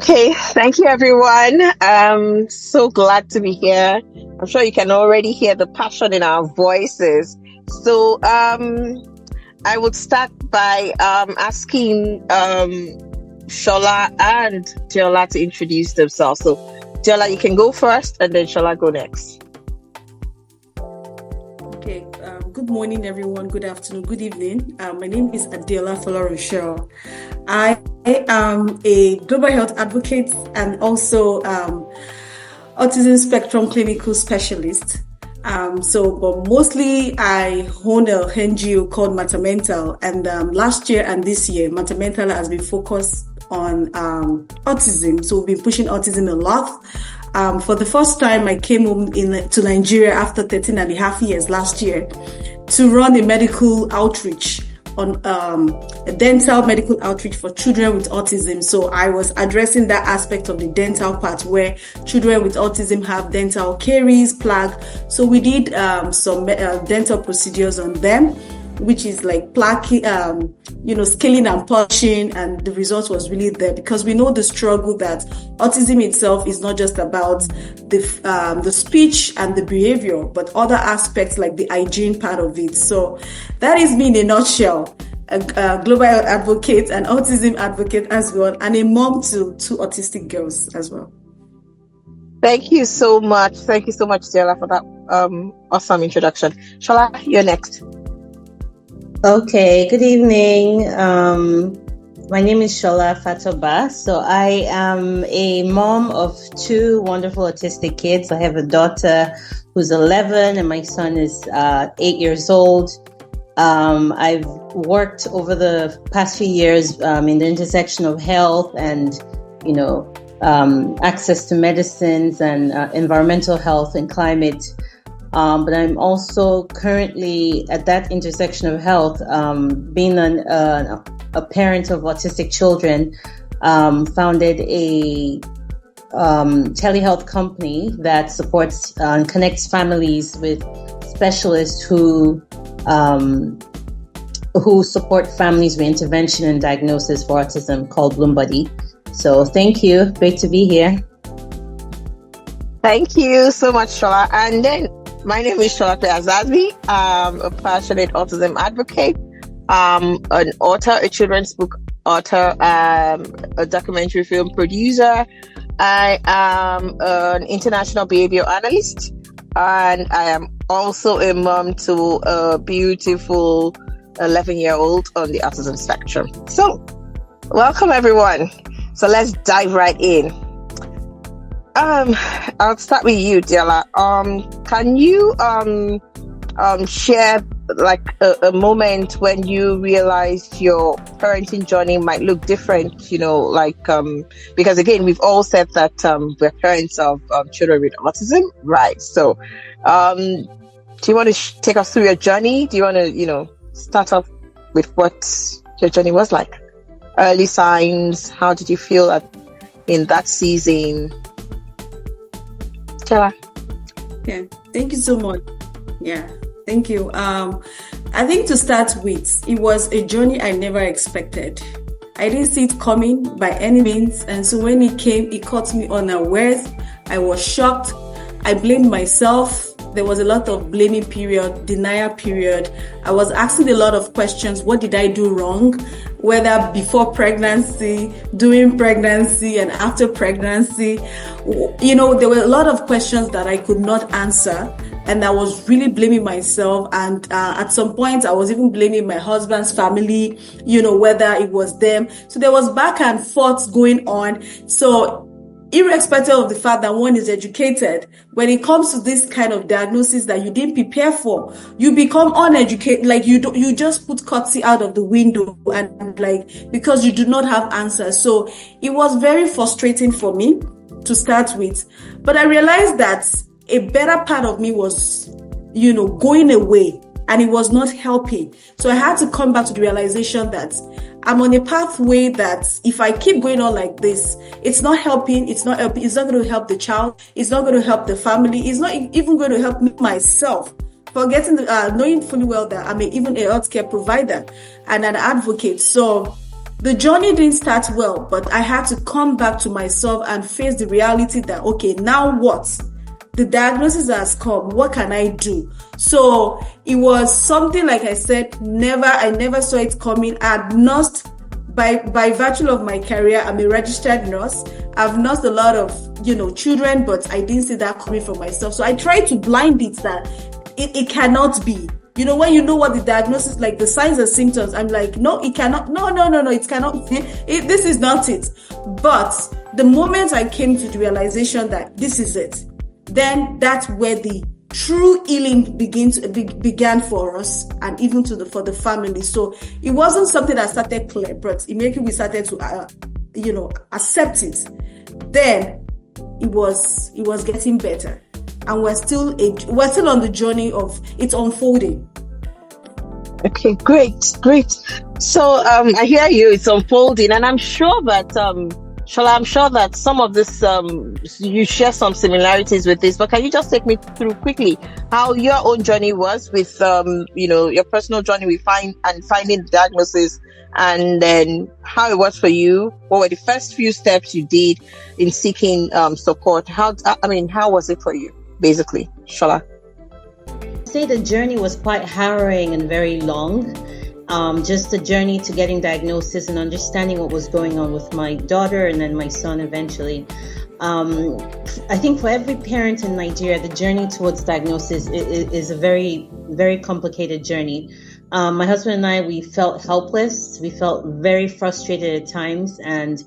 Okay, thank you everyone. So glad to be here. I'm sure you can already hear the passion in our voices. So I would start by asking Shola and Diola to introduce themselves. So Diola, you can go first and then Shola go next. Okay, good morning, everyone. Good afternoon, good evening. My name is Adela Rochelle. I am a global health advocate and also autism spectrum clinical specialist. But mostly I own a NGO called Matamental, and last year and this year, Matamental has been focused on autism. So we've been pushing autism a lot. For the first time, I came home to Nigeria after 13 and a half years last year to run a medical outreach on a dental medical outreach for children with autism. So I was addressing that aspect of the dental part where children with autism have dental caries, plaque. So we did some dental procedures on them, which is like plaque, scaling and polishing, and the result was really there because we know the struggle that autism itself is not just about the speech and the behavior, but other aspects like the hygiene part of it. So that is me in a nutshell. A global advocate, an autism advocate as well, and a mom to two autistic girls as well. Thank you so much. Thank you so much, Diola, for that awesome introduction. Shola, you're next. Okay, good evening. My name is Shola Fatoba. So I am a mom of two wonderful autistic kids. I have a daughter who's 11 and my son is 8 years old. I've worked over the past few years in the intersection of health and, access to medicines and environmental health and climate. But I'm also currently at that intersection of health, being a parent of autistic children, founded a telehealth company that supports and connects families with specialists who support families with intervention and diagnosis for autism called Bloombody. So thank you. Great to be here. Thank you so much, Shola. And then my name is Shola Azazbi. I'm a passionate autism advocate, an author, a children's book author, a documentary film producer. I am an international behavior analyst, and I am also a mom to a beautiful 11-year-old on the autism spectrum. So, welcome everyone. So let's dive right in. I'll start with you, Diola. Can you share like a moment when you realized your parenting journey might look different? Because again, we've all said that we're parents of children with autism, right? So, do you want to take us through your journey? Do you want to, start off with what your journey was like? Early signs. How did you feel in that season? Yeah, thank you so much. Yeah, thank you. I think to start with, it was a journey I never expected. I didn't see it coming by any means, and so when it came, it caught me unawares. I was shocked. I blamed myself. There was a lot of blaming period, denial period. I was asking a lot of questions. What did I do wrong? Whether before pregnancy, during pregnancy, and after pregnancy. There were a lot of questions that I could not answer. And I was really blaming myself. And at some point, I was even blaming my husband's family, whether it was them. So there was back and forth going on. So irrespective of the fact that one is educated, when it comes to this kind of diagnosis that you didn't prepare for, you become uneducated. Like you just put courtesy out of the window, and because you do not have answers. So it was very frustrating for me to start with. But I realized that a better part of me was, going away, and it was not helping. So I had to come back to the realization that I'm on a pathway that if I keep going on like this, it's not helping. It's not going to help the child. It's not going to help the family. It's not even going to help me myself. Knowing fully well that I'm even a healthcare provider and an advocate. So The journey didn't start well, but I had to come back to myself and face the reality that, okay, now what? The diagnosis has come. What can I do? So it was something, like I said, I never saw it coming. I had nursed, by virtue of my career, I'm a registered nurse. I've nursed a lot of, children, but I didn't see that coming for myself. So I tried to blind it that it cannot be. When you know what the diagnosis, like the signs and symptoms, I'm like, no, it cannot. No, it cannot. This is not it. But the moment I came to the realization that this is it, then that's where the true healing began for us, and even for the family. So it wasn't something that started clear, but immediately we started to, accept it. Then it was getting better. And we're still on the journey of it unfolding. Okay, great. So I hear you, it's unfolding, and I'm sure that Shola, I'm sure that some of this you share some similarities with this, but can you just take me through quickly how your own journey was with your personal journey with finding the diagnosis, and then how it was for you? What were the first few steps you did in seeking support? How was it for you? Basically, Shola. I'd say the journey was quite harrowing and very long. Just the journey to getting diagnosis and understanding what was going on with my daughter and then my son eventually. I think for every parent in Nigeria, the journey towards diagnosis is a very, very complicated journey. My husband and I, we felt helpless. We felt very frustrated at times and,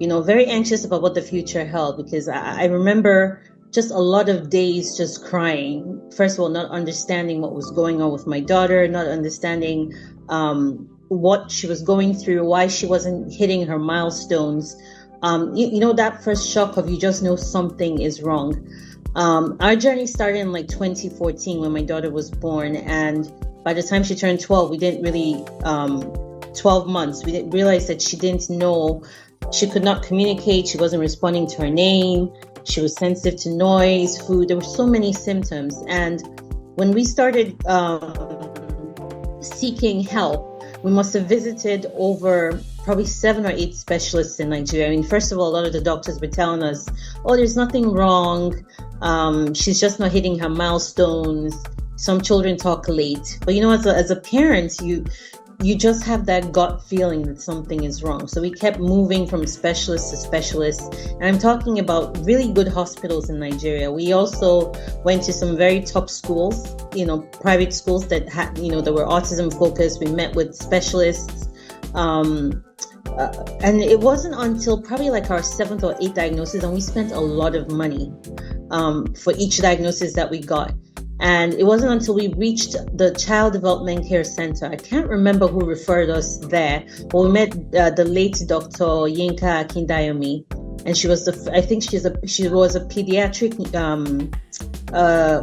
very anxious about what the future held, because I remember just a lot of days just crying. First of all, not understanding what was going on with my daughter, not understanding what she was going through, why she wasn't hitting her milestones. That first shock of you just know something is wrong. Our journey started in 2014 when my daughter was born. And by the time she turned 12, we didn't really, 12 months, we didn't realize that she didn't know, she could not communicate. She wasn't responding to her name. She was sensitive to noise, food. There were so many symptoms. And when we started seeking help, we must have visited over probably 7 or 8 specialists in Nigeria. First of all, a lot of the doctors were telling us, oh, there's nothing wrong. She's just not hitting her milestones. Some children talk late. But as a parent, you just have that gut feeling that something is wrong. So we kept moving from specialist to specialist. And I'm talking about really good hospitals in Nigeria. We also went to some very top schools, private schools that had, that were autism focused. We met with specialists. And it wasn't until probably our 7th or 8th diagnosis, and we spent a lot of money for each diagnosis that we got. And it wasn't until we reached the Child Development Care Center. I can't remember who referred us there, but we met the late Dr. Yinka Akindayomi, and she was she was a pediatric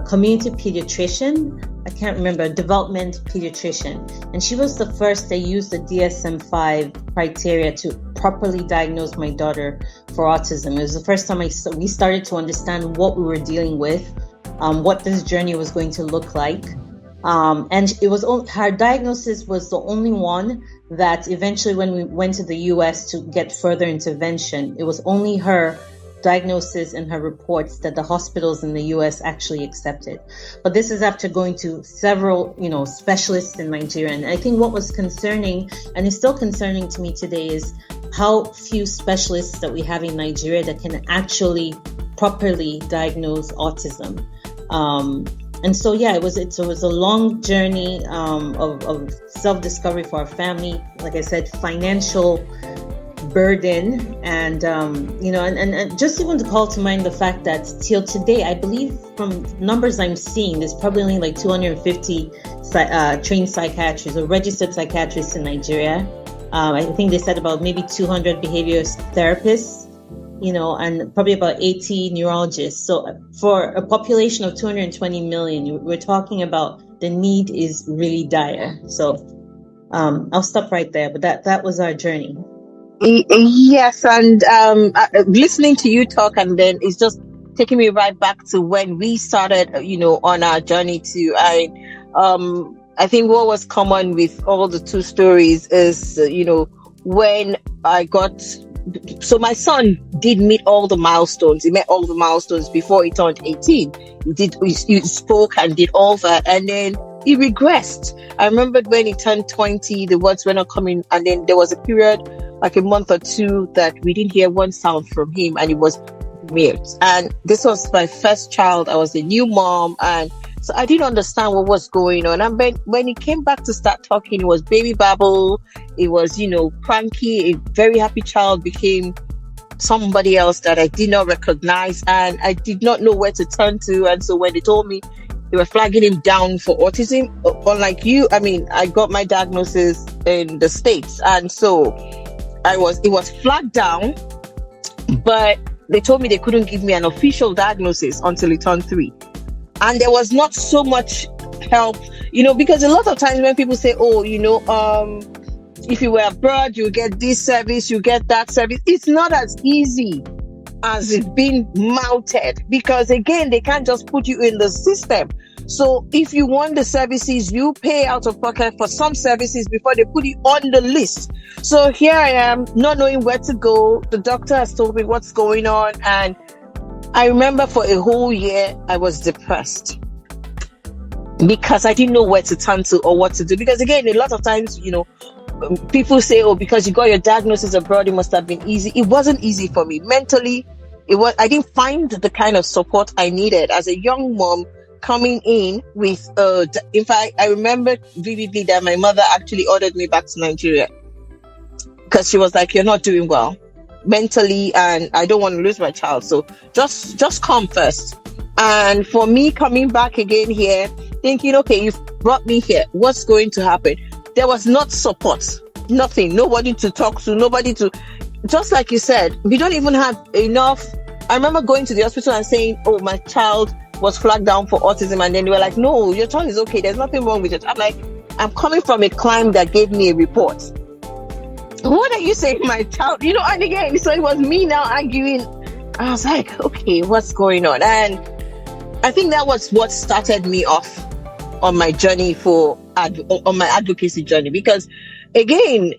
community pediatrician. I can't remember, development pediatrician, and she was the first that used the DSM-5 criteria to properly diagnose my daughter for autism. It was the first time we started to understand what we were dealing with. What this journey was going to look like. And it was her diagnosis was the only one that eventually, when we went to the US to get further intervention, it was only her diagnosis and her reports that the hospitals in the US actually accepted. But this is after going to several, specialists in Nigeria. And I think what was concerning, and is still concerning to me today, is how few specialists that we have in Nigeria that can actually properly diagnose autism. And so, it was a long journey of self-discovery for our family. Like I said, financial burden, and and just even to call to mind the fact that till today, I believe from numbers I'm seeing, there's probably only 250 trained psychiatrists or registered psychiatrists in Nigeria. I think they said about maybe 200 behavior therapists, and probably about 80 neurologists. So for a population of 220 million, we're talking about the need is really dire. So I'll stop right there, but that was our journey. Yes, and listening to you talk, and then it's just taking me right back to when we started, on our journey to, I think what was common with all the two stories is, when I got, so my son did meet all the milestones. He met all the milestones before he turned 18. He spoke and did all that, and then he regressed. I remembered when he turned 20, the words were not coming, and then there was a period, like a month or two, that we didn't hear one sound from him, and it was mute. And this was my first child. I was a new mom, and so I didn't understand what was going on. And when he came back to start talking, it was baby babble. It was, cranky. A very happy child became somebody else that I did not recognize, and I did not know where to turn to. And so when they told me they were flagging him down for autism, unlike you, I got my diagnosis in the States, and so it was flagged down, but they told me they couldn't give me an official diagnosis until he turned 3. And there was not so much help, because a lot of times when people say, if you were abroad, you get this service, you get that service. It's not as easy as it's been mounted, because again, they can't just put you in the system. So if you want the services, you pay out of pocket for some services before they put you on the list. So here I am, not knowing where to go. The doctor has told me what's going on, and I remember for a whole year, I was depressed because I didn't know where to turn to or what to do. Because again, a lot of times, people say, because you got your diagnosis abroad, it must have been easy. It wasn't easy for me. Mentally, I didn't find the kind of support I needed as a young mom coming in with, in fact, I remember vividly that my mother actually ordered me back to Nigeria because she was like, you're not doing well mentally, and I don't want to lose my child, so just come first. And for me coming back again here, thinking, okay, you've brought me here, what's going to happen? There was not support, nothing, nobody to talk to, nobody to, just like you said, we don't even have enough. I remember going to the hospital and saying, oh, my child was flagged down for autism, and then they were like, no, your child is okay, there's nothing wrong with it. I'm like, I'm coming from a client that gave me a report. What are you saying, my child? And again, so it was me now arguing. I was like, okay, what's going on? And I think that was what started me off on my journey on my advocacy journey. Because again,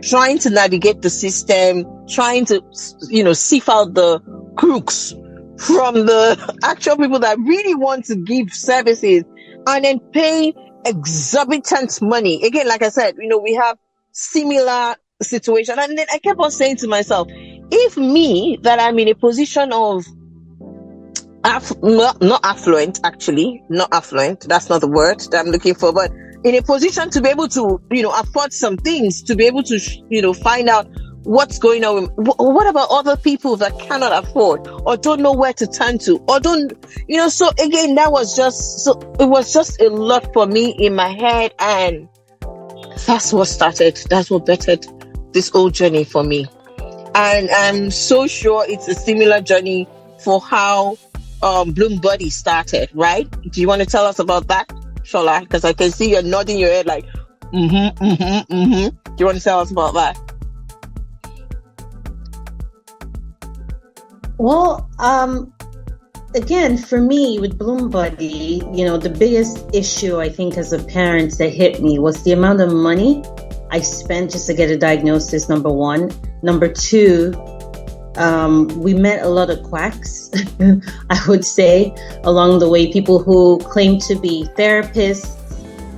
trying to navigate the system, trying to, sift out the crooks from the actual people that really want to give services, and then pay exorbitant money. Again, like I said, we have similar situation. And then I kept on saying to myself, if me, that I'm in a position of not affluent, that's not the word that I'm looking for, but in a position to be able to, afford some things, to be able to, find out what's going on. What about other people that cannot afford or don't know where to turn to, or don't, so again, it was just a lot for me in my head, and that's what bettered this whole journey for me. And I'm so sure it's a similar journey for how Bloom Body started, right? Do you want to tell us about that, Shola? Because I can see you're nodding your head like, Do you want to tell us about that? Well, again, for me with Bloom Body, the biggest issue I think as a parent that hit me was the amount of money I spent just to get a diagnosis, number one. Number two, we met a lot of quacks, I would say, along the way, people who claim to be therapists,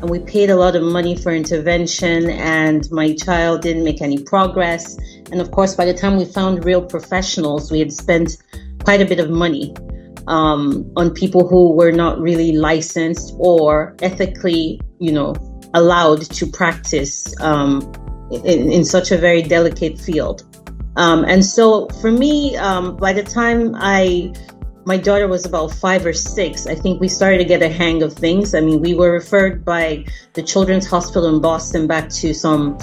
and we paid a lot of money for intervention, and my child didn't make any progress. And of course, by the time we found real professionals, we had spent quite a bit of money on people who were not really licensed or ethically, allowed to practice in such a very delicate field. And so for me, by the time my daughter was about 5 or 6, I think we started to get a hang of things. I mean, we were referred by the Children's Hospital in Boston back to some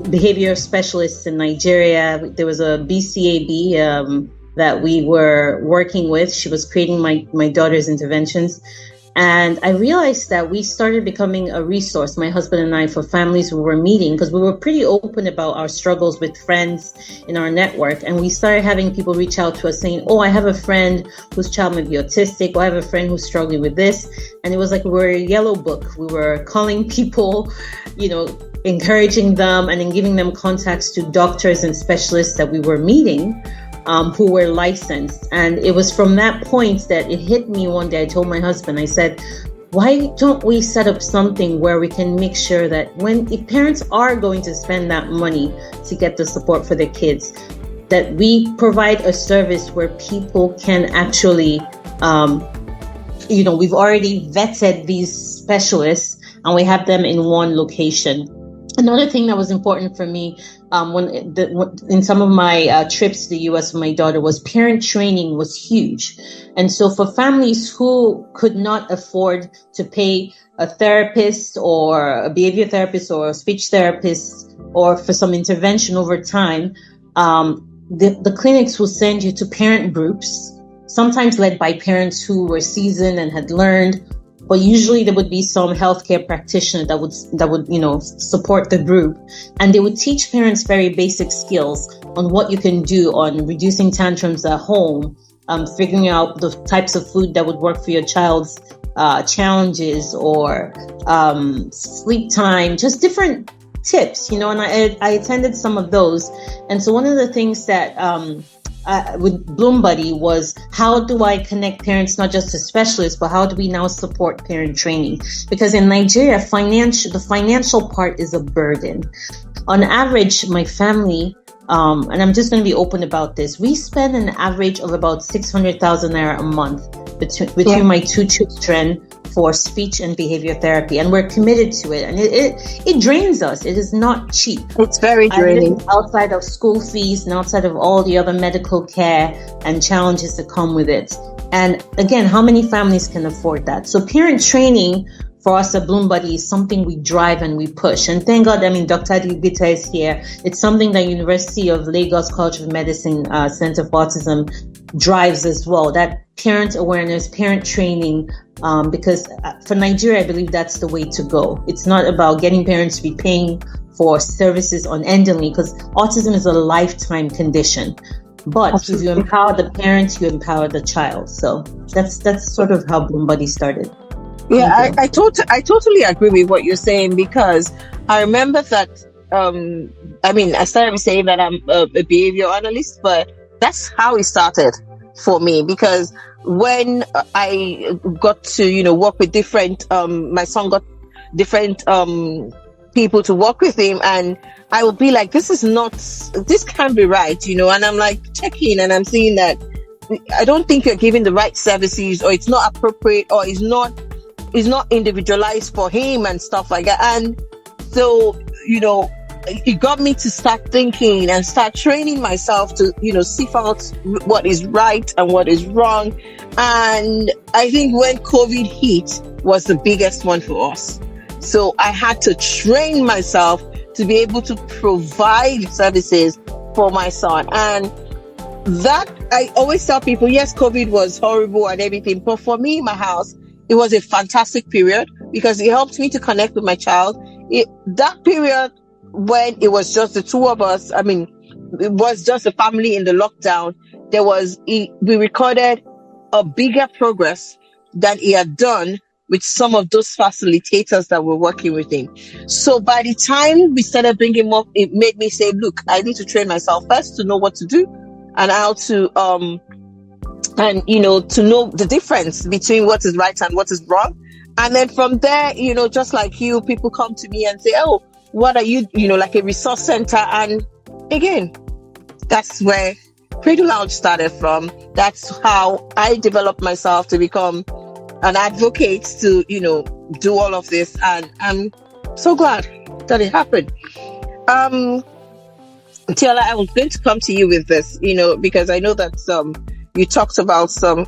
behavioral specialists in Nigeria. There was a BCAB that we were working with. She was creating my daughter's interventions. And I realized that we started becoming a resource, my husband and I, for families who were meeting, because we were pretty open about our struggles with friends in our network. And we started having people reach out to us saying, oh, I have a friend whose child may be autistic, or I have a friend who's struggling with this. And it was like we were a yellow book. We were calling people, encouraging them and then giving them contacts to doctors and specialists that we were meeting. Who were licensed. And it was from that point that it hit me one day. I told my husband, I said, why don't we set up something where we can make sure that if parents are going to spend that money to get the support for their kids, that we provide a service where people can actually, we've already vetted these specialists and we have them in one location. Another thing that was important for me in some of my trips to the U.S. with my daughter was parent training was huge. And so for families who could not afford to pay a therapist or a behavior therapist or a speech therapist or for some intervention over time, the clinics will send you to parent groups, sometimes led by parents who were seasoned and had learned. But usually there would be some healthcare practitioner that would support the group, and they would teach parents very basic skills on what you can do on reducing tantrums at home, figuring out the types of food that would work for your child's challenges, or sleep time, just different tips, and I attended some of those. And so one of the things that with Bloom Buddy was, how do I connect parents not just to specialists, but how do we now support parent training? Because in Nigeria, the financial part is a burden. On average, my family, and I'm just going to be open about this, we spend an average of about 600,000 naira a month between my two children for speech and behavior therapy, and we're committed to it, and it drains us. It is not cheap. It's very draining. Outside of school fees and outside of all the other medical care and challenges that come with it. And again, how many families can afford that? So parent training for us at Bloom Buddy is something we drive and we push. And thank God, Dr. Adibita is here. It's something that University of Lagos College of Medicine Center for Autism drives as well. That parent awareness, parent training, because for Nigeria, I believe that's the way to go. It's not about getting parents to be paying for services unendingly, because autism is a lifetime condition. But Absolutely. If you empower the parents, you empower the child. So that's sort of how Bloom Buddy started. Yeah, I totally agree with what you're saying, because I remember that, I started with saying that I'm a behavior analyst, but that's how it started for me, because when I got to, work with different, my son got different people to work with him, and I would be like, this can't be right, and I'm like checking and I'm seeing that I don't think you're giving the right services, or it's not appropriate, or it's not individualized for him and stuff like that. And so, it got me to start thinking and start training myself to, sift out what is right and what is wrong. And I think when COVID hit was the biggest one for us. So I had to train myself to be able to provide services for my son. And that, I always tell people, yes, COVID was horrible and everything, but for me in my house, it was a fantastic period because it helped me to connect with my child. That period when it was just the two of us, it was just a family in the lockdown, we recorded a bigger progress than he had done with some of those facilitators that were working with him. So by the time we started bringing him up, it made me say, look, I need to train myself first to know what to do and how to, to know the difference between what is right and what is wrong. And then from there, just like you, people come to me and say, oh, what are you, like a resource center? And again, that's where Cradle Lounge started from. That's how I developed myself to become an advocate to, do all of this. And I'm so glad that it happened. Tiola, I was going to come to you with this, because I know that you talked about someone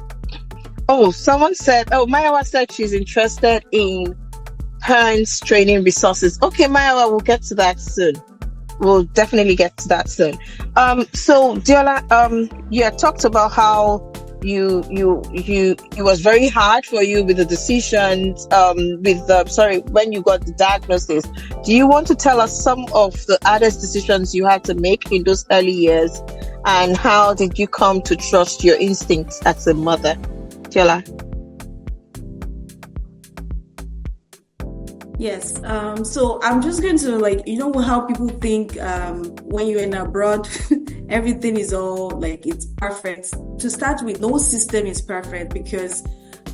said, Mayawa said she's interested in parents training resources. Okay, Mayawa, we'll get to that soon. We'll definitely get to that soon. So Diola, you had talked about how it was very hard for you with the decisions, when you got the diagnosis. Do you want to tell us some of the hardest decisions you had to make in those early years, and how did you come to trust your instincts as a mother? Tiola? Yes. So I'm just going to how people think when you're in abroad, everything is all it's perfect. To start with, no system is perfect because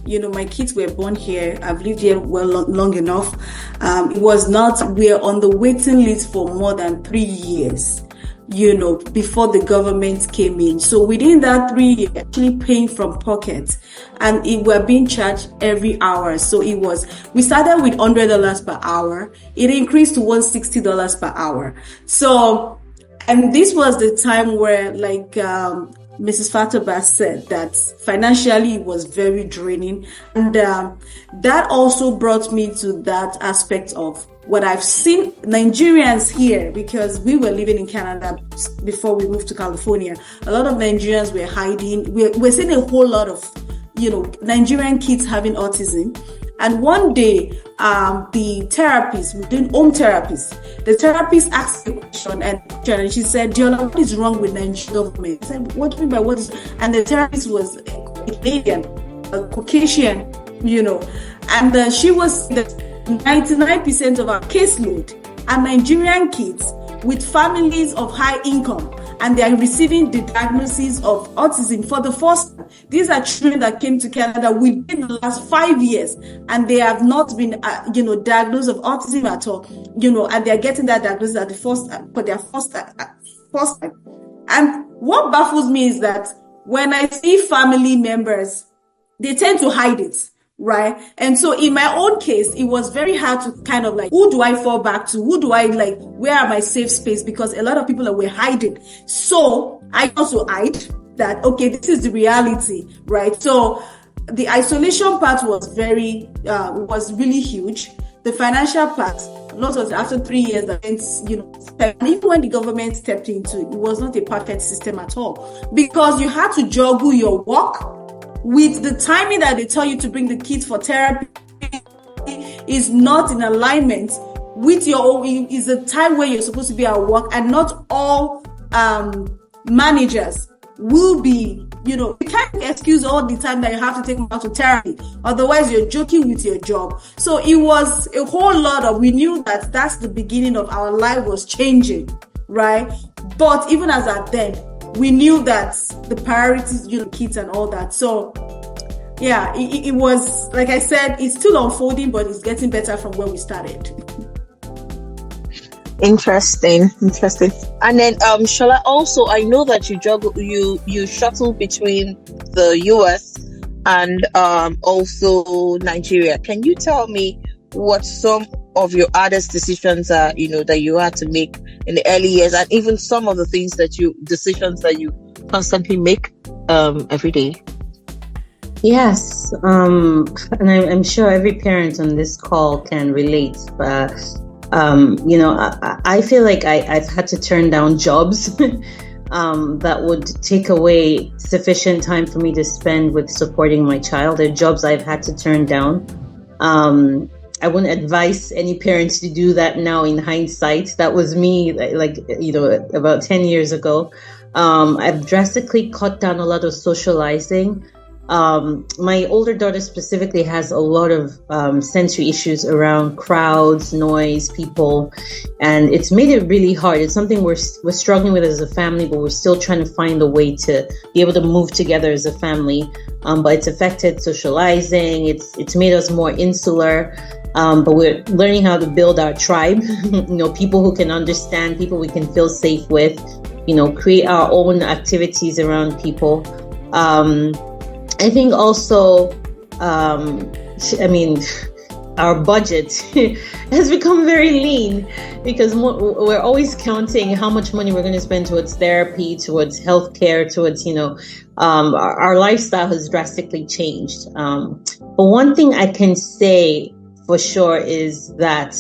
my kids were born here. I've lived here long enough. It was not. We're on the waiting list for more than 3 years. Before the government came in. So within that 3 years, actually paying from pocket, and we're being charged every hour. So we started with $100 per hour. It increased to $160 per hour. So, and this was the time where Mrs. Fataba said that financially it was very draining. And that also brought me to that aspect of what I've seen Nigerians here, because we were living in Canada before we moved to California. A lot of Nigerians were hiding. We're seeing a whole lot of, Nigerian kids having autism. And one day, the therapist, we're doing home therapists, the therapist asked a question and she said, Diola, what is wrong with Nigerian government? I said, what do you mean by what is, and the therapist was Canadian, a Caucasian, and she was the 99% of our caseload are Nigerian kids with families of high income, and they are receiving the diagnosis of autism for the first time. These are children that came to Canada within the last 5 years, and they have not been, diagnosed of autism at all, and they are getting that diagnosis at the first time. And what baffles me is that when I see family members, they tend to hide it. Right. And so in my own case, it was very hard to kind of who do I fall back to? Who do I where are my safe space? Because a lot of people were hiding. So I also hide that, okay, this is the reality, right? So the isolation part was was really huge. The financial part, not until after 3 years that, and even when the government stepped into it, it was not a perfect system at all, because you had to juggle your work with the timing that they tell you to bring the kids for therapy is not in alignment with your own. Is a time where you're supposed to be at work, and not all managers will be, you can't excuse all the time that you have to take them out to therapy. Otherwise, you're joking with your job. So it was a whole lot of, we knew that that's the beginning of our life was changing, right? But even as at then, we knew that the priorities, kids and all that. So, yeah, it was, like I said, it's still unfolding, but it's getting better from where we started. Interesting. And then, Shola, also, I know that you shuttle between the US and also Nigeria. Can you tell me what some of your hardest decisions are, that you had to make in the early years, and even some of the decisions that you constantly make every day? Yes, and I'm sure every parent on this call can relate. But I feel like I've had to turn down jobs that would take away sufficient time for me to spend with supporting my child. They're jobs I've had to turn down. I wouldn't advise any parents to do that now in hindsight. That was me, about 10 years ago. I've drastically cut down a lot of socializing. My older daughter specifically has a lot of sensory issues around crowds, noise, people, and it's made it really hard. It's something we're struggling with as a family, but we're still trying to find a way to be able to move together as a family. But it's affected socializing. It's made us more insular. But we're learning how to build our tribe, people who can understand, people we can feel safe with, create our own activities around people. I think also, our budget has become very lean, because we're always counting how much money we're going to spend towards therapy, towards healthcare, towards, our lifestyle has drastically changed. But one thing I can say for sure is that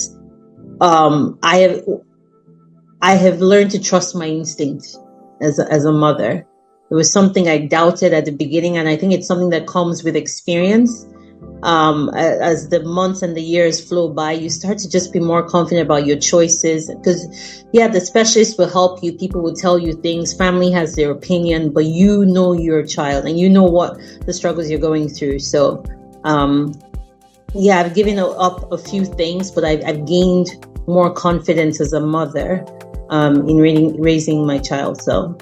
I have learned to trust my instinct as a mother. It was something I doubted at the beginning, and I think it's something that comes with experience. As the months and the years flow by, you start to just be more confident about your choices, because the specialist will help you, people will tell you things, family has their opinion, but you know your child and you know what the struggles you're going through. So I've given up a few things, but I've gained more confidence as a mother in raising my child. So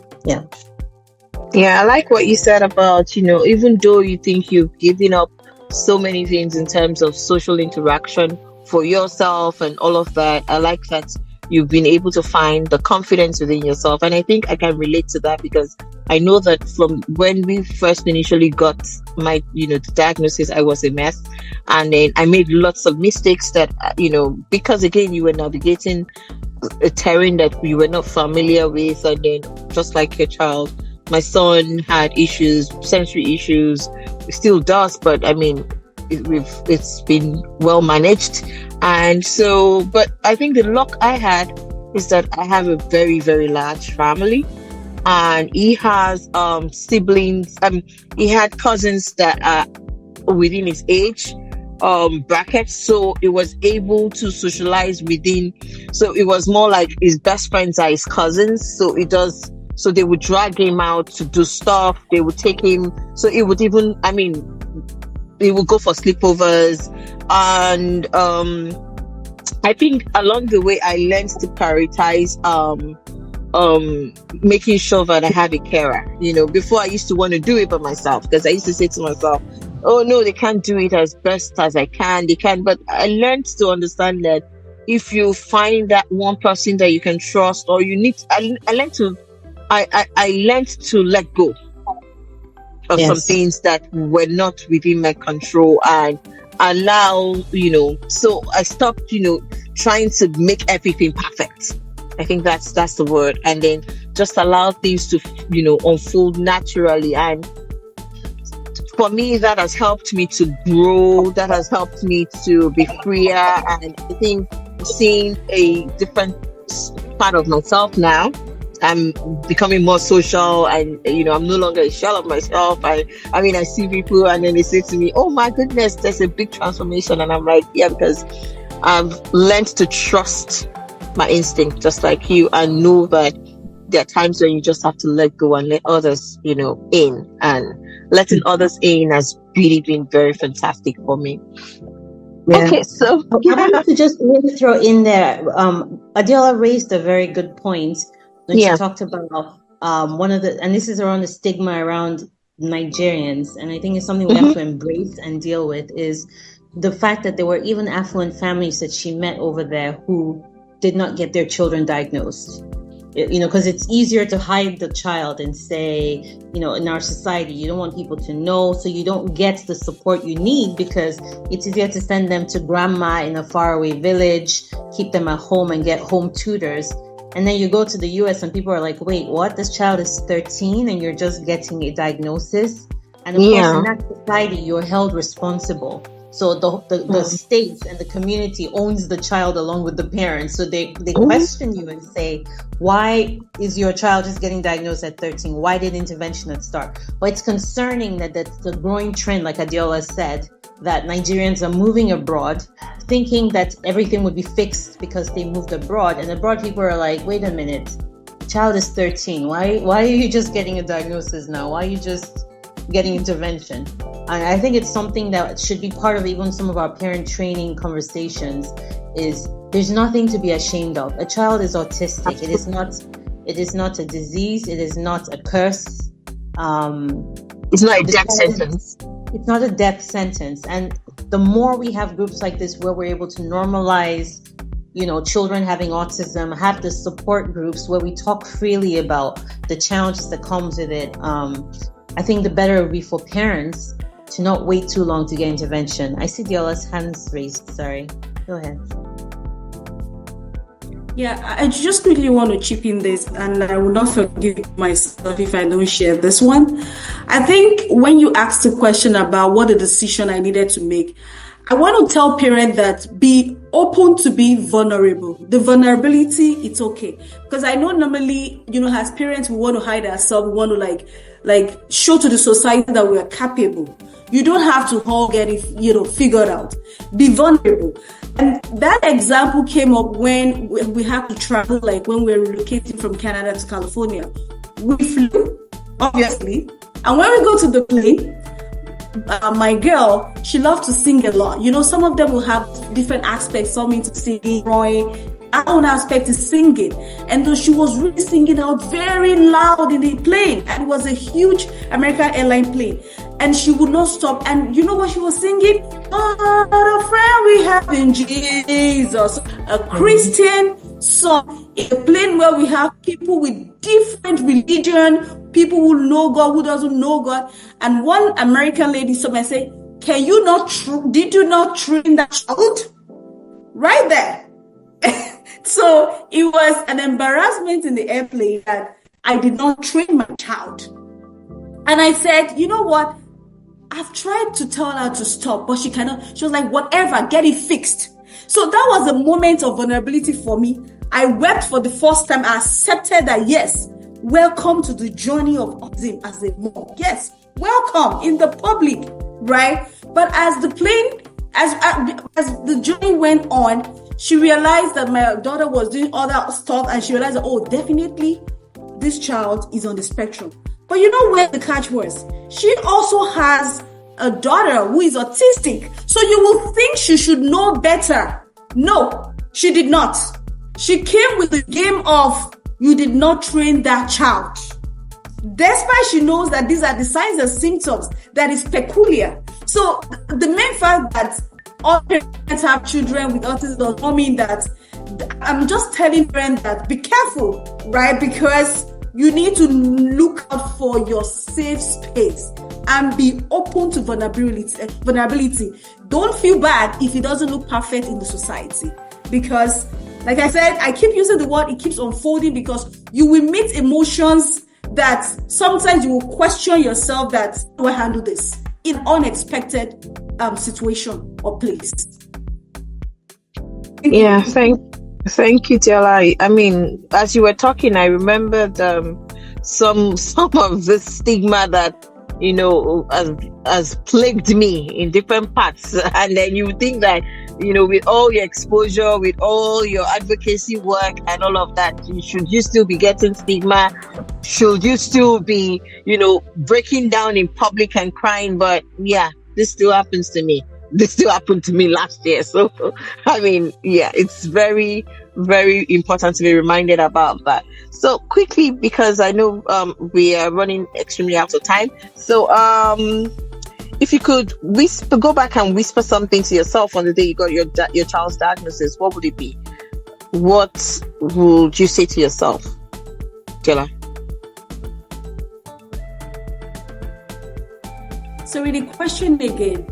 I like what you said about, even though you think you've given up so many things in terms of social interaction for yourself and all of that, I like that you've been able to find the confidence within yourself. And I think I can relate to that, because I know that from when we first initially got my, the diagnosis, I was a mess. And then I made lots of mistakes that, because again, you were navigating a terrain that we were not familiar with. And then just like your child, my son had issues, sensory issues, still does, but I mean, it's been well managed. And so, but I think the luck I had is that I have a very, very large family, and he has siblings. He had cousins that are within his age bracket, so it was able to socialize within. So it was more like his best friends are his cousins. So they would drag him out to do stuff. They would take him. So it would even, he would go for sleepovers. And I think along the way, I learned to prioritize making sure that I have a carer. Before I used to want to do it by myself, because I used to say to myself, oh no, they can't do it as best as I can. They can. But I learned to understand that if you find that one person that you can trust, or you need, I learned to let go of some things that were not within my control, and allow, so I stopped, trying to make everything perfect. I think that's the word. And then just allow things to, unfold naturally. And for me, that has helped me to grow. That has helped me to be freer. And I think seeing a different part of myself now, I'm becoming more social, and I'm no longer a shell of myself. I see people and then they say to me, oh my goodness, there's a big transformation. And I'm like, yeah, because I've learned to trust my instinct, just like you, and know that there are times when you just have to let go and let others, in. And letting others in has really been very fantastic for me. Yeah. Okay, so I wanted to just really throw in there, Adiola raised a very good point when she talked about one of the, and this is around the stigma around Nigerians, and I think it's something we have to embrace and deal with, is the fact that there were even affluent families that she met over there who did not get their children diagnosed. Because it's easier to hide the child and say, in our society, you don't want people to know, so you don't get the support you need, because it's easier to send them to grandma in a faraway village, keep them at home and get home tutors. And then you go to the US and people are like, wait, what? This child is 13 and you're just getting a diagnosis? And of course, in that society, you're held responsible. So the state and the community owns the child along with the parents. So they question you and say, why is your child just getting diagnosed at 13? Why did intervention not start? Well, it's concerning that that's the growing trend, like Adiola said, that Nigerians are moving abroad, thinking that everything would be fixed because they moved abroad. And abroad people are like, wait a minute, child is 13. Why are you just getting a diagnosis now? Why are you just getting intervention? And I think it's something that should be part of even some of our parent training conversations, is there's nothing to be ashamed of. A child is autistic. It is not a disease. It is not a curse. It's not a death sentence. It's not a death sentence. And the more we have groups like this where we're able to normalize, children having autism, have the support groups where we talk freely about the challenges that comes with it, I think the better it will be for parents to not wait too long to get intervention. I see Diola's hands raised. Sorry. Go ahead. Yeah, I just quickly want to chip in this, and I will not forgive myself if I don't share this one. I think when you asked the question about what the decision I needed to make, I want to tell parents that be open to be vulnerable. The vulnerability, it's okay. Because I know normally, as parents, we want to hide ourselves. We want to like show to the society that we are capable. You don't have to all get it, figured out. Be vulnerable. And that example came up when we had to travel, like when we were relocating from Canada to California. We flew, obviously. And when we go to the plane, my girl, she loved to sing a lot. Some of them will have different aspects. Some into singing, drawing. Our own aspect is singing. And though she was really singing out very loud in the plane, and it was a huge American airline plane, and she would not stop. And you know what she was singing? Oh, the friend we have in Jesus. A Christian song in a plane where we have people with different religion, people who know God, who doesn't know God. And one American lady saw me and said, did you not train that child? Right there. So it was an embarrassment in the airplane that I did not train my child. And I said, you know what? I've tried to tell her to stop, but she cannot. She was like, whatever, get it fixed. So that was a moment of vulnerability for me. I wept for the first time. I accepted that, yes, welcome to the journey of autism as a mom. Yes, welcome in the public, right? But as the plane, as the journey went on, she realized that my daughter was doing all that stuff, and she realized that, oh, definitely this child is on the spectrum. But you know where the catch was? She also has a daughter who is autistic. So you will think she should know better. No, she did not. She came with the game of, you did not train that child. Despite she knows that these are the signs and symptoms that is peculiar. So the main fact that all parents have children with autism does not mean that. I'm just telling parents that be careful, right? Because you need to look out for your safe space and be open to vulnerability. Don't feel bad if it doesn't look perfect in the society. Because, like I said, I keep using the word, it keeps unfolding, because you will meet emotions that sometimes you will question yourself that, do I handle this in unexpected situation or place? Yeah, thank you, Tiola. I mean, as you were talking, I remembered some of the stigma that has plagued me in different parts, and then you think that with all your exposure, with all your advocacy work and all of that, should you still be getting stigma? Should you still be breaking down in public and crying? But yeah, this still happens to me. This still happened to me last year. So, I mean, yeah, it's very, very important to be reminded about that. So quickly, because I know we are running extremely out of time. So, if you could go back and whisper something to yourself on the day you got your child's diagnosis, what would it be? What would you say to yourself, Jella? So with the question again,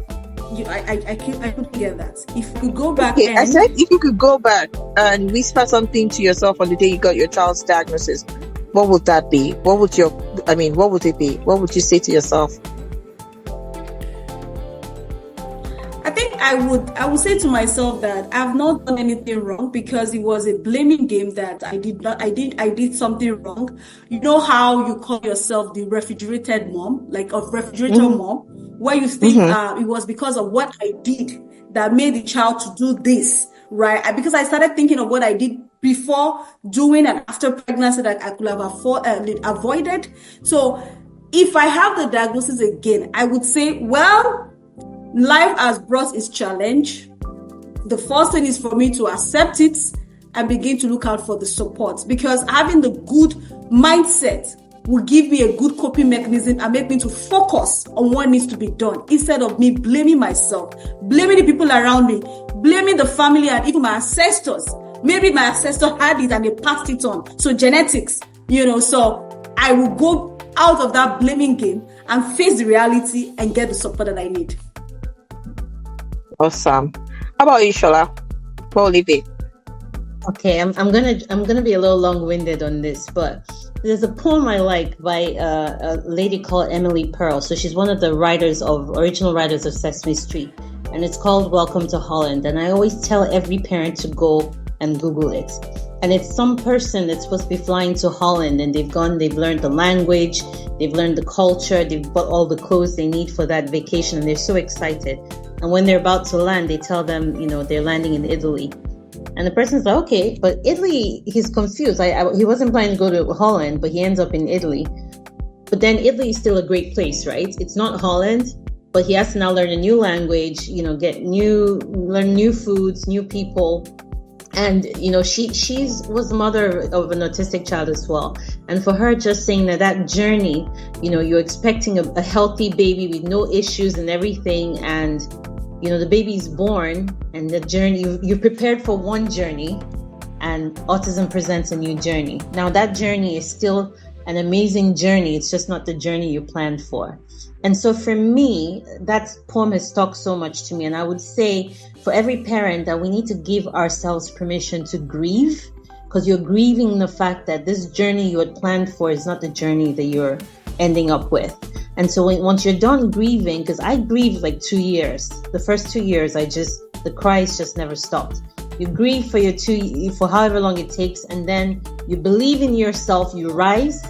I couldn't get that. If you could go back, I said if you could go back and whisper something to yourself on the day you got your child's diagnosis, what would that be? What would it be? What would you say to yourself? I think I would say to myself that I've not done anything wrong, because it was a blaming game that I did something wrong. You know how you call yourself the refrigerated mom, like a refrigerator mom, where you think it was because of what I did that made the child to do this, right? Because I started thinking of what I did before, doing, and after pregnancy that I could have avoided. So if I have the diagnosis again, I would say, well, life has brought its challenge. The first thing is for me to accept it and begin to look out for the support, because having the good mindset will give me a good coping mechanism and make me to focus on what needs to be done, instead of me blaming myself, blaming the people around me, blaming the family and even my ancestors. Maybe my ancestor had it and they passed it on. So genetics, so I will go out of that blaming game and face the reality and get the support that I need. Awesome. How about you, Shola? What will it be? Okay, I'm gonna be a little long-winded on this, but there's a poem I like by a lady called Emily Pearl. So she's one of the original writers of Sesame Street, and it's called Welcome to Holland. And I always tell every parent to go and Google it. And it's some person that's supposed to be flying to Holland, and they've learned the language, they've learned the culture, they've bought all the clothes they need for that vacation, and they're so excited. And when they're about to land, they tell them, they're landing in Italy. And the person's like, okay, but Italy, he's confused. He wasn't planning to go to Holland, but he ends up in Italy. But then Italy is still a great place, right? It's not Holland, but he has to now learn a new language, learn new foods, new people. And, she was the mother of an autistic child as well. And for her, just saying that journey, you're expecting a healthy baby with no issues and everything. And, the baby's born, and the journey, you're prepared for one journey, and autism presents a new journey. Now, that journey is still an amazing journey. It's just not the journey you planned for. And so for me, that poem has stuck so much to me. And I would say for every parent that we need to give ourselves permission to grieve, because you're grieving the fact that this journey you had planned for is not the journey that you're ending up with. And so once you're done grieving, because I grieved like 2 years, the first 2 years, the cries just never stopped. You grieve for however long it takes, and then you believe in yourself, you rise,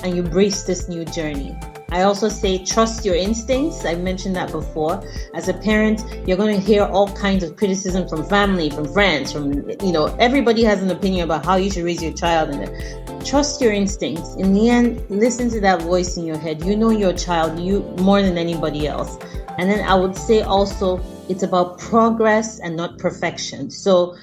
and you embrace this new journey. I also say trust your instincts. I mentioned that before. As a parent, you're going to hear all kinds of criticism from family, from friends, everybody has an opinion about how you should raise your child. And trust your instincts. In the end, listen to that voice in your head. You know your child, you more than anybody else. And then I would say also, it's about progress and not perfection. So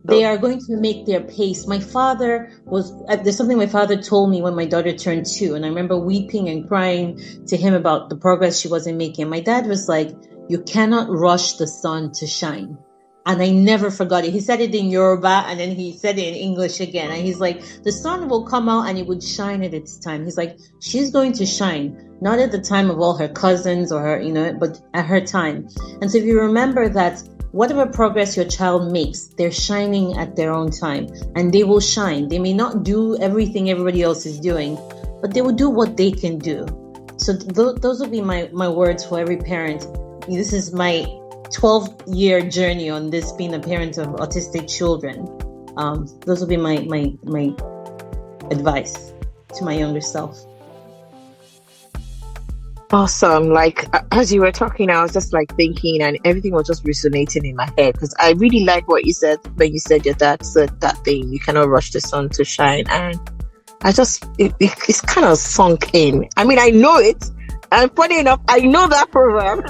they are going to make their pace. There's something my father told me when my daughter turned 2, and I remember weeping and crying to him about the progress she wasn't making. My dad was like, you cannot rush the sun to shine. And I never forgot it. He said it in Yoruba, and then he said it in English again. And he's like, the sun will come out and it would shine at its time. He's like, she's going to shine, not at the time of all her cousins or her, but at her time. And so if you remember that, whatever progress your child makes, they're shining at their own time, and they will shine. They may not do everything everybody else is doing, but they will do what they can do. So those would be my words for every parent. This is my 12-year journey on this, being a parent of autistic children. Those would be my advice to my younger self. Awesome. Like, as you were talking, I was just like thinking, and everything was just resonating in my head, because I really like what you said when you said your dad said that thing, you cannot rush the sun to shine. And I just, it's kind of sunk in. I mean, I know it, and funny enough, I know that proverb,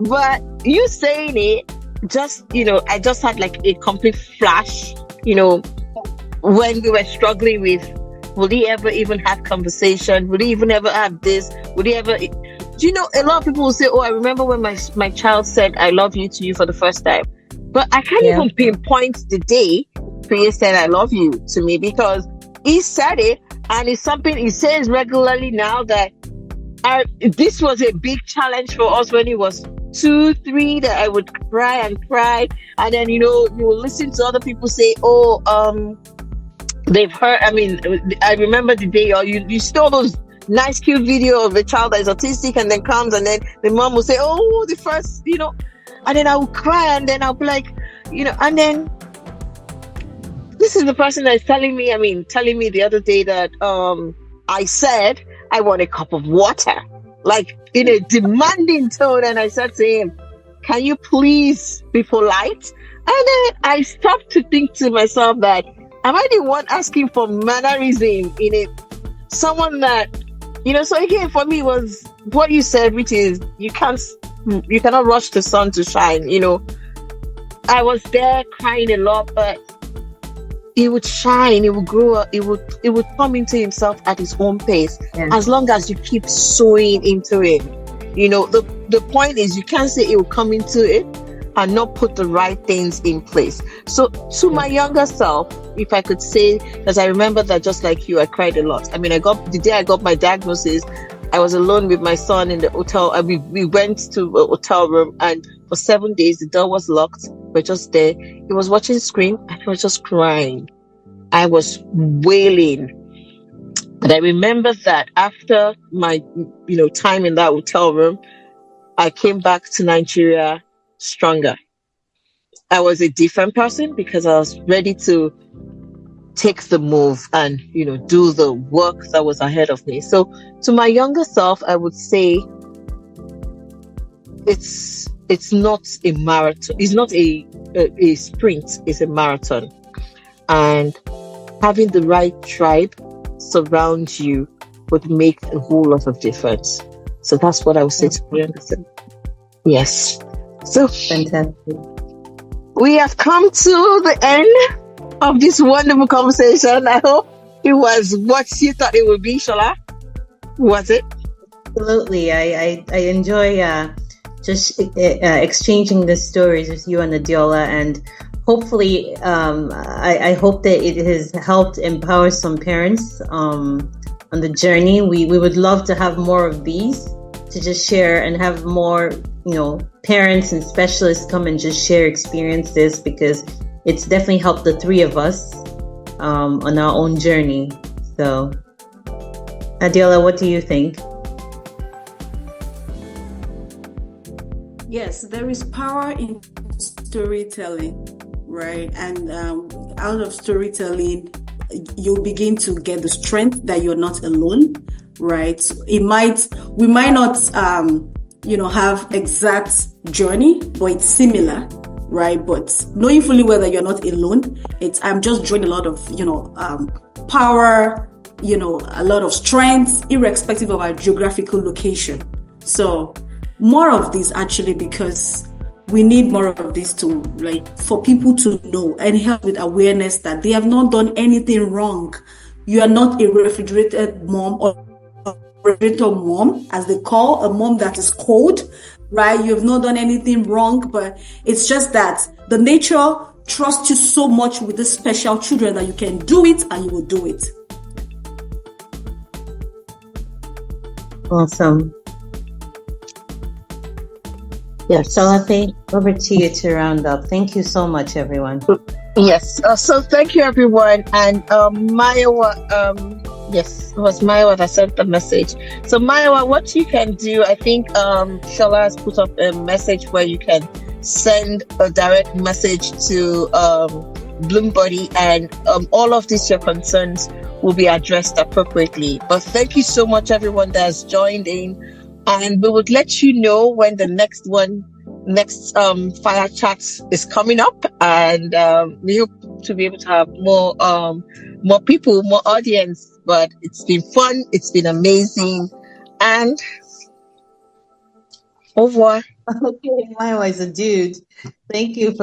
but you saying it, just, I just had like a complete flash, when we were struggling with, will he ever even have conversation? Will he even ever have this? Will he ever... a lot of people will say, oh, I remember when my child said, I love you to you for the first time. But I can't even pinpoint the day Priya said, I love you to me, because he said it, and it's something he says regularly now, that this was a big challenge for us when he was 2, 3, that I would cry and cry. And then, you will listen to other people say, they've heard, I remember the day, or you saw those nice cute video of a child that is autistic, and then comes, and then the mom will say, oh, the first, and then I will cry, and then I'll be like, and then this is the person that's telling me the other day that I said I want a cup of water, like in a demanding tone, and I said to him, can you please be polite? And then I stopped to think to myself that, am I the one asking for mannerism in it? Someone that, so again, for me was what you said, which is you cannot rush the sun to shine. I was there crying a lot, but it would shine, it would grow up, it would come into himself at his own pace, as long as you keep sowing into it. The point is, you can't say it will come into it and not put the right things in place. So to my younger self, if I could say, because I remember that just like you, I cried a lot. The day I got my diagnosis, I was alone with my son in the hotel. We went to a hotel room, and for 7 days, the door was locked. We're just there. He was watching Scream, and he was just crying. I was wailing. But I remember that after my, time in that hotel room, I came back to Nigeria stronger. I was a different person because I was ready to take the move and, do the work that was ahead of me. So to my younger self, I would say it's not a marathon. It's not a sprint. It's a marathon. And having the right tribe surround you would make a whole lot of difference. So that's what I would say to my younger self. Yes. So Fantastic. we have come to the end of this wonderful conversation. I hope it was what you thought it would be, Shola. Was it? Absolutely. I enjoy just exchanging the stories with you and Adiola, and hopefully I hope that it has helped empower some parents on the journey. We would love to have more of these to just share and have more, parents and specialists come and just share experiences, because it's definitely helped the three of us on our own journey. So, Adiola, what do you think? Yes, there is power in storytelling, right? And out of storytelling, you'll begin to get the strength that you're not alone, right? We might not, have exact journey, but it's similar, right? But knowing fully well that you're not alone, I'm just drawing a lot of, power, a lot of strength, irrespective of our geographical location. So more of this, actually, because we need more of this to, for people to know and help with awareness that they have not done anything wrong. You are not a refrigerated mom or refrigerator mom, as they call a mom that is cold, right? You have not done anything wrong, but it's just that the nature trusts you so much with these special children that you can do it and you will do it. Awesome. Yes. Salate, over to you to round up. Thank you so much, everyone. Yes. So thank you, everyone. And Maya, yes, it was Maya that sent the message. So Maya, what you can do, I think Shola has put up a message where you can send a direct message to Bloombody, and all of these your concerns will be addressed appropriately. But thank you so much, everyone that has joined in. And we would let you know when the next Fire Chat is coming up, and we hope to be able to have more people, more audience. But it's been fun, it's been amazing, and au revoir. Okay, I was a dude. Thank you for